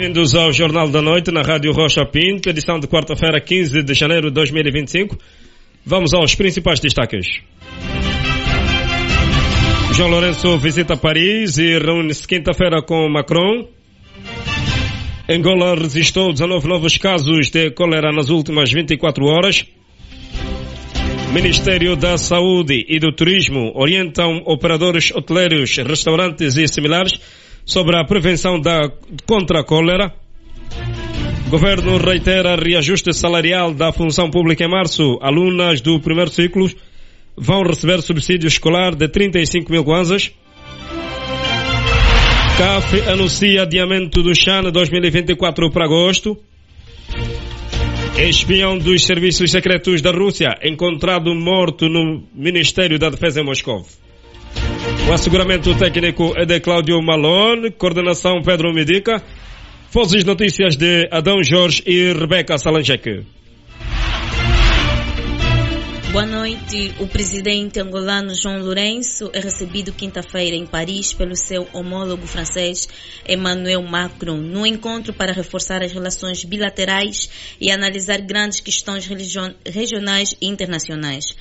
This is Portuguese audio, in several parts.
Bem-vindos ao Jornal da Noite na Rádio Rocha Pinto, edição de quarta-feira, 15 de janeiro de 2025. Vamos aos principais destaques. João Lourenço visita Paris e reúne-se quinta-feira com Macron. Angola registrou 19 novos casos de cólera nas últimas 24 horas. Ministério da Saúde e do Turismo orientam operadores hoteleiros, restaurantes e similares sobre a prevenção contra a cólera. Governo reitera reajuste salarial da função pública em março. Alunas do primeiro ciclo vão receber subsídio escolar de 35 mil kwanzas. CAF anuncia adiamento do Chan 2024 para agosto. Espião dos serviços secretos da Rússia encontrado morto no Ministério da Defesa em Moscou. O asseguramento técnico é de Cláudio Malone, coordenação Pedro Medica. Vozes notícias de Adão Jorge e Rebeca Salangeque. Boa noite. O presidente angolano João Lourenço é recebido quinta-feira em Paris pelo seu homólogo francês Emmanuel Macron, no encontro para reforçar as relações bilaterais e analisar grandes questões regionais e internacionais.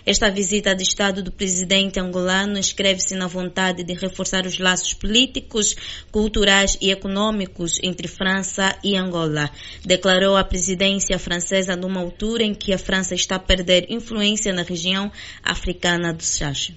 Esta visita de Estado do presidente angolano inscreve-se na vontade de reforçar os laços políticos, culturais e econômicos entre França e Angola, declarou a presidência francesa numa altura em que a França está a perder influência na região africana do Sahel.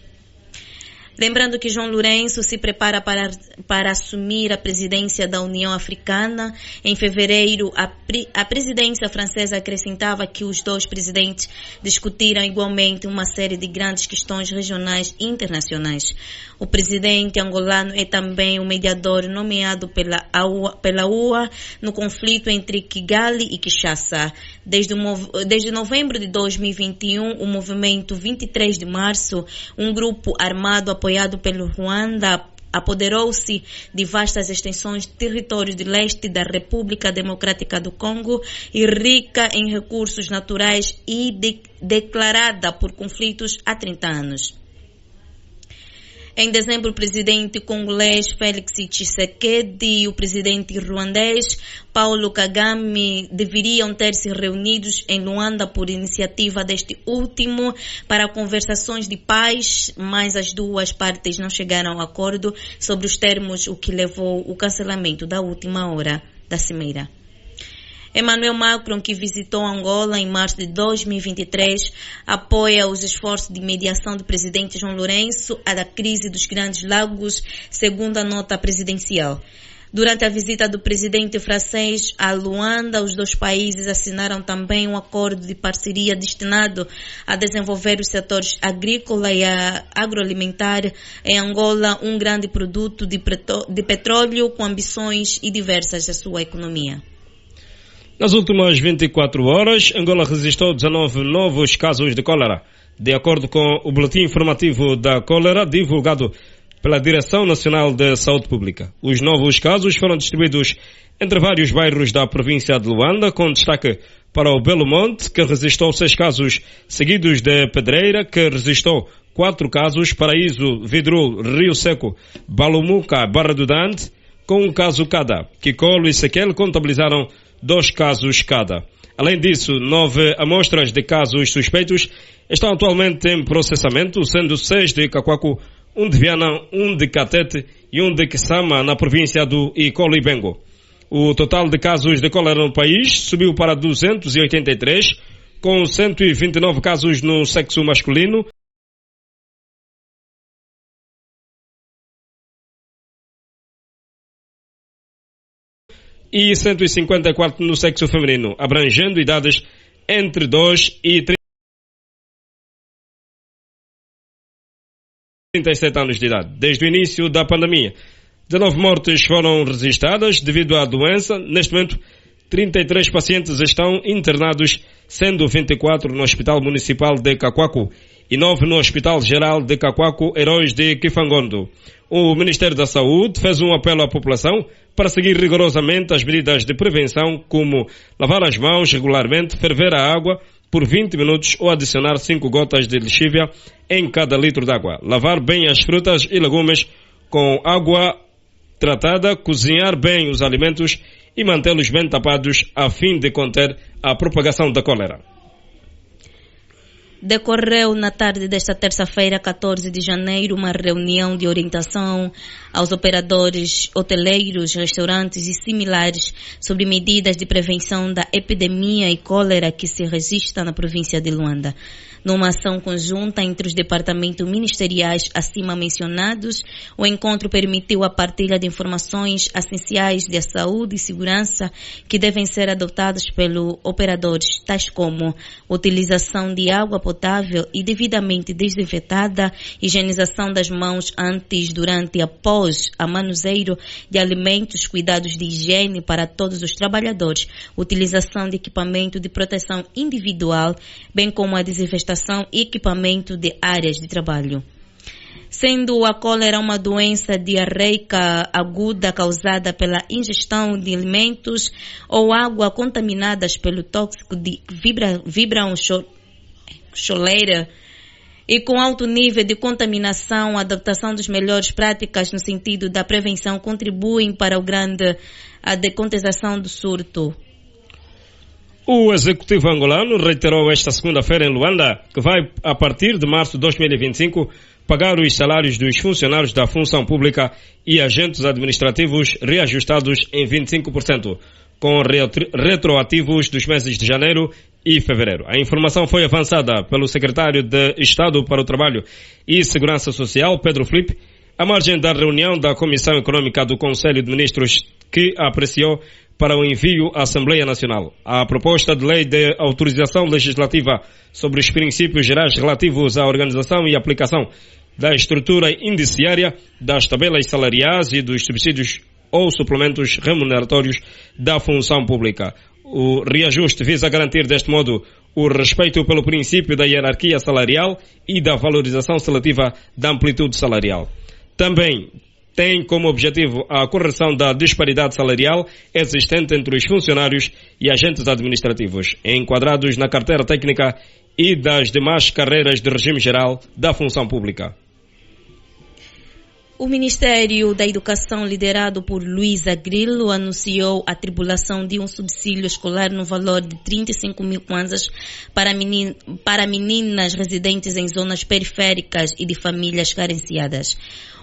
Lembrando que João Lourenço se prepara para assumir a presidência da União Africana. Em fevereiro, a presidência francesa acrescentava que os dois presidentes discutiram igualmente uma série de grandes questões regionais e internacionais. O presidente angolano é também o mediador nomeado pela UA no conflito entre Kigali e Kinshasa. Desde novembro de 2021, o movimento 23 de março, um grupo armado apoiado pelo Ruanda, apoderou-se de vastas extensões de territórios de leste da República Democrática do Congo e rica em recursos naturais e declarada por conflitos há 30 anos. Em dezembro, o presidente congolês Félix Tshisekedi e o presidente ruandês Paulo Kagame deveriam ter se reunidos em Luanda por iniciativa deste último para conversações de paz, mas as duas partes não chegaram a acordo sobre os termos, o que levou ao cancelamento da última hora da cimeira. Emmanuel Macron, que visitou Angola em março de 2023, apoia os esforços de mediação do presidente João Lourenço à da crise dos Grandes Lagos, segundo a nota presidencial. Durante a visita do presidente francês a Luanda, os dois países assinaram também um acordo de parceria destinado a desenvolver os setores agrícola e agroalimentar. Em Angola, um grande produto de petróleo com ambições e diversas à sua economia. Nas últimas 24 horas, Angola registrou 19 novos casos de cólera. De acordo com o boletim informativo da cólera divulgado pela Direção Nacional de Saúde Pública, os novos casos foram distribuídos entre vários bairros da província de Luanda, com destaque para o Belo Monte, que registrou 6 casos, seguidos de Pedreira, que registrou 4 casos, Paraíso, Vidro, Rio Seco, Balumuca, Barra do Dante, com um caso cada. Kikolo e Sequel contabilizaram 2 casos cada. Além disso, 9 amostras de casos suspeitos estão atualmente em processamento, sendo 6 de Cacoaco, 1 de Viana, 1 de Catete e 1 de Kisama, na província do Icolo e Bengo. O total de casos de cólera no país subiu para 283, com 129 casos no sexo masculino, e 154 no sexo feminino, abrangendo idades entre 2 e 37 anos de idade. Desde o início da pandemia, 19 mortes foram registradas devido à doença. Neste momento, 33 pacientes estão internados, sendo 24 no Hospital Municipal de Cacoaco e 9 no Hospital Geral de Cacoaco, Heróis de Kifangondo. O Ministério da Saúde fez um apelo à população para seguir rigorosamente as medidas de prevenção, como lavar as mãos regularmente, ferver a água por 20 minutos ou adicionar 5 gotas de lexívia em cada litro de água. Lavar bem as frutas e legumes com água tratada, cozinhar bem os alimentos e mantê-los bem tapados a fim de conter a propagação da cólera. Decorreu na tarde desta terça-feira, 14 de janeiro, uma reunião de orientação aos operadores hoteleiros, restaurantes e similares sobre medidas de prevenção da epidemia e cólera que se registra na província de Luanda. Numa ação conjunta entre os departamentos ministeriais acima mencionados, o encontro permitiu a partilha de informações essenciais de saúde e segurança que devem ser adotadas pelos operadores, tais como utilização de água potável e devidamente desinfetada, higienização das mãos antes, durante e após a manuseio de alimentos, cuidados de higiene para todos os trabalhadores, utilização de equipamento de proteção individual, bem como a desinfestação e equipamento de áreas de trabalho. Sendo a cólera uma doença diarreica aguda causada pela ingestão de alimentos ou água contaminadas pelo tóxico de choleira e com alto nível de contaminação, a adaptação das melhores práticas no sentido da prevenção contribuem para a decontenção do surto. O executivo angolano reiterou esta segunda-feira em Luanda que vai, a partir de março de 2025, pagar os salários dos funcionários da função pública e agentes administrativos reajustados em 25%, com retroativos dos meses de janeiro e fevereiro. A informação foi avançada pelo secretário de Estado para o Trabalho e Segurança Social, Pedro Filipe, à margem da reunião da Comissão Econômica do Conselho de Ministros, que apreciou para o envio à Assembleia Nacional a proposta de lei de autorização legislativa sobre os princípios gerais relativos à organização e aplicação da estrutura indiciária, das tabelas salariais e dos subsídios ou suplementos remuneratórios da função pública. O reajuste visa garantir, deste modo, o respeito pelo princípio da hierarquia salarial e da valorização seletiva da amplitude salarial. Também tem como objetivo a correção da disparidade salarial existente entre os funcionários e agentes administrativos, enquadrados na carteira técnica e das demais carreiras de regime geral da função pública. O Ministério da Educação, liderado por Luísa Grillo, anunciou a atribuição de um subsídio escolar no valor de 35 mil kwanzas para meninas residentes em zonas periféricas e de famílias carenciadas.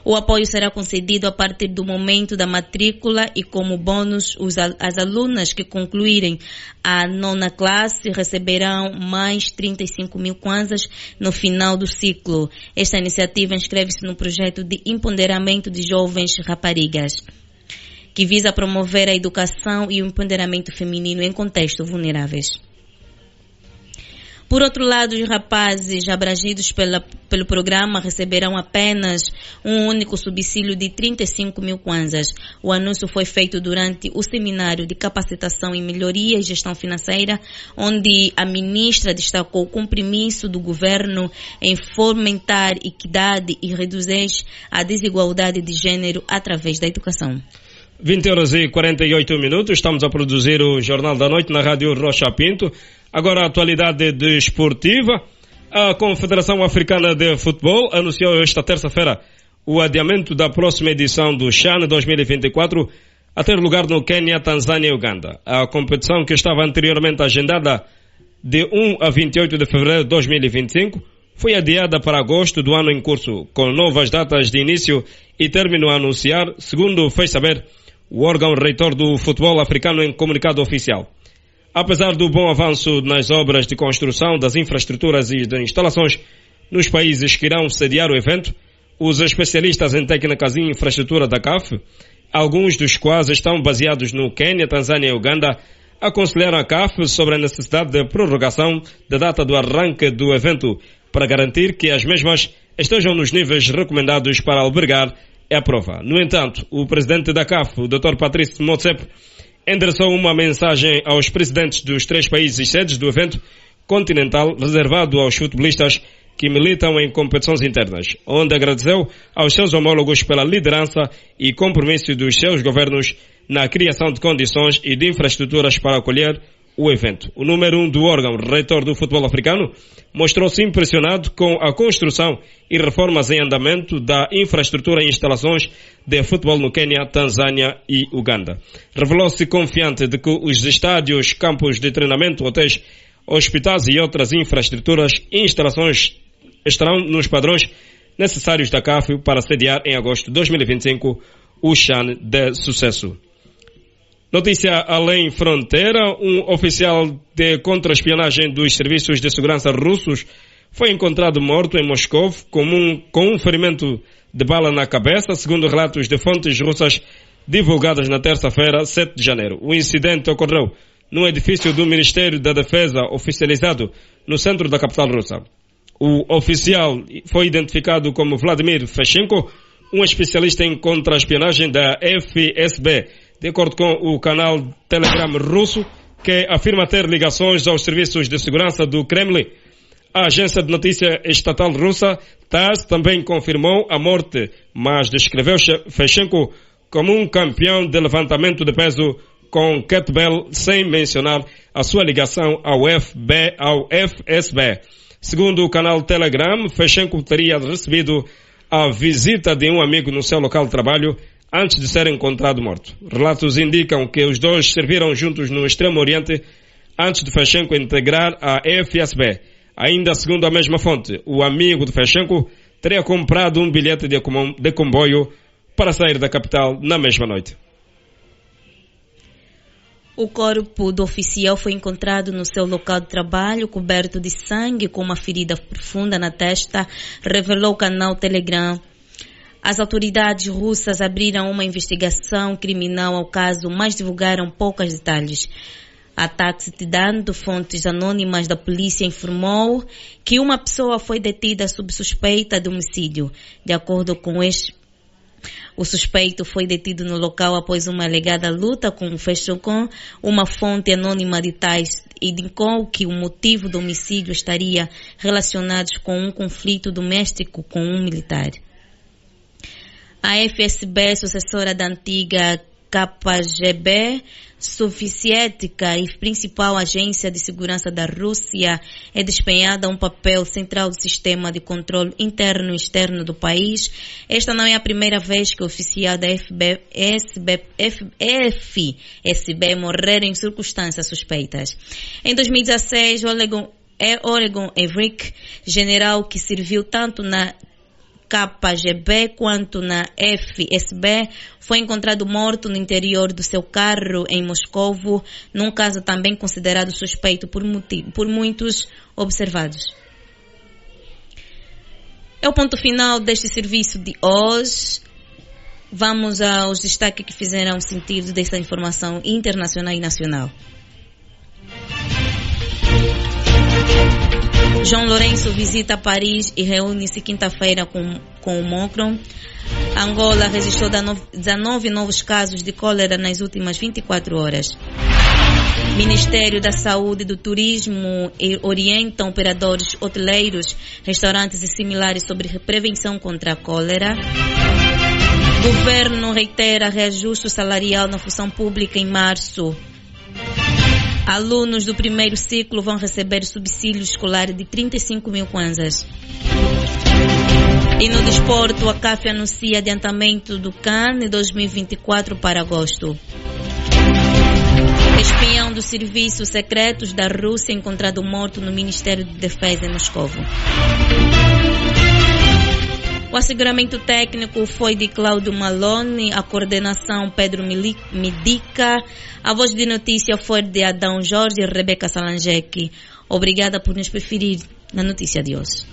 O apoio será concedido a partir do momento da matrícula e como bônus, as alunas que concluírem a 9ª classe receberão mais 35 mil kwanzas no final do ciclo. Esta iniciativa inscreve-se no projeto de empoderamento de jovens raparigas, que visa promover a educação e o empoderamento feminino em contextos vulneráveis. Por outro lado, os rapazes abrangidos pelo programa receberão apenas um único subsídio de 35 mil kwanzas. O anúncio foi feito durante o seminário de capacitação em melhoria e gestão financeira, onde a ministra destacou o compromisso do governo em fomentar equidade e reduzir a desigualdade de gênero através da educação. 20h48, estamos a produzir o Jornal da Noite na Rádio Rocha Pinto. Agora a atualidade desportiva. A Confederação Africana de Futebol anunciou esta terça-feira o adiamento da próxima edição do CHAN 2024 a ter lugar no Quênia, Tanzânia e Uganda. A competição, que estava anteriormente agendada de 1 a 28 de fevereiro de 2025, foi adiada para agosto do ano em curso, com novas datas de início e término a anunciar, segundo fez saber o órgão reitor do futebol africano em comunicado oficial. Apesar do bom avanço nas obras de construção das infraestruturas e de instalações nos países que irão sediar o evento, os especialistas em técnicas e infraestrutura da CAF, alguns dos quais estão baseados no Quênia, Tanzânia e Uganda, aconselharam a CAF sobre a necessidade de prorrogação da data do arranque do evento para garantir que as mesmas estejam nos níveis recomendados para albergar a prova. No entanto, o presidente da CAF, o Dr. Patrice Motsepe, endereçou uma mensagem aos presidentes dos 3 países sedes do evento continental reservado aos futebolistas que militam em competições internas, onde agradeceu aos seus homólogos pela liderança e compromisso dos seus governos na criação de condições e de infraestruturas para acolher o evento. O número 1 do órgão reitor do futebol africano mostrou-se impressionado com a construção e reformas em andamento da infraestrutura e instalações de futebol no Quênia, Tanzânia e Uganda. Revelou-se confiante de que os estádios, campos de treinamento, hotéis, hospitais e outras infraestruturas e instalações estarão nos padrões necessários da CAF para sediar em agosto de 2025 o CHAN de sucesso. Notícia além fronteira, um oficial de contra-espionagem dos serviços de segurança russos foi encontrado morto em Moscou com um ferimento de bala na cabeça, segundo relatos de fontes russas divulgadas na terça-feira, 7 de janeiro. O incidente ocorreu num edifício do Ministério da Defesa oficializado no centro da capital russa. O oficial foi identificado como Vladimir Feshenko, um especialista em contra-espionagem da FSB, de acordo com o canal Telegram russo, que afirma ter ligações aos serviços de segurança do Kremlin. A agência de notícia estatal russa TASS também confirmou a morte, mas descreveu Feshenko como um campeão de levantamento de peso com kettlebell, sem mencionar a sua ligação ao FSB. Segundo o canal Telegram, Feshenko teria recebido a visita de um amigo no seu local de trabalho antes de ser encontrado morto. Relatos indicam que os dois serviram juntos no Extremo Oriente antes de Feshenko integrar a FSB. Ainda segundo a mesma fonte, o amigo de Feshenko teria comprado um bilhete de comboio para sair da capital na mesma noite. O corpo do oficial foi encontrado no seu local de trabalho, coberto de sangue, com uma ferida profunda na testa, revelou o canal Telegram. As autoridades russas abriram uma investigação criminal ao caso, mas divulgaram poucos detalhes. A Taxi-Dando, fontes anônimas da polícia, informou que uma pessoa foi detida sob suspeita de homicídio. De acordo com o suspeito foi detido no local após uma alegada luta com o Feshenko. Uma fonte anônima de Tais indicou que o motivo do homicídio estaria relacionado com um conflito doméstico com um militar. A FSB, sucessora da antiga KGB soviética e principal agência de segurança da Rússia, é desempenhada um papel central do sistema de controle interno e externo do país. Esta não é a primeira vez que o oficial da FSB morrer em circunstâncias suspeitas. Em 2016, Oregon Everick, general que serviu tanto na KGB quanto na FSB, foi encontrado morto no interior do seu carro em Moscovo, num caso também considerado suspeito por muitos observados. É o ponto final deste serviço de hoje. Vamos aos destaques que fizeram sentido dessa informação internacional e nacional. João Lourenço visita Paris e reúne-se quinta-feira com o Macron. Angola registrou 19 novos casos de cólera nas últimas 24 horas. Ministério da Saúde e do Turismo orientam operadores hoteleiros, restaurantes e similares sobre prevenção contra a cólera. Governo reitera reajuste salarial na função pública em março. Alunos do primeiro ciclo vão receber subsídio escolar de 35 mil kwanzas. E no desporto, a CAF anuncia adiantamento do CAN 2024 para agosto. Espião dos serviços secretos da Rússia encontrado morto no Ministério de Defesa em Moscovo. O asseguramento técnico foi de Cláudio Malone, a coordenação Pedro Medica, a voz de notícia foi de Adão Jorge e Rebeca Salangec. Obrigada por nos preferir na notícia de hoje.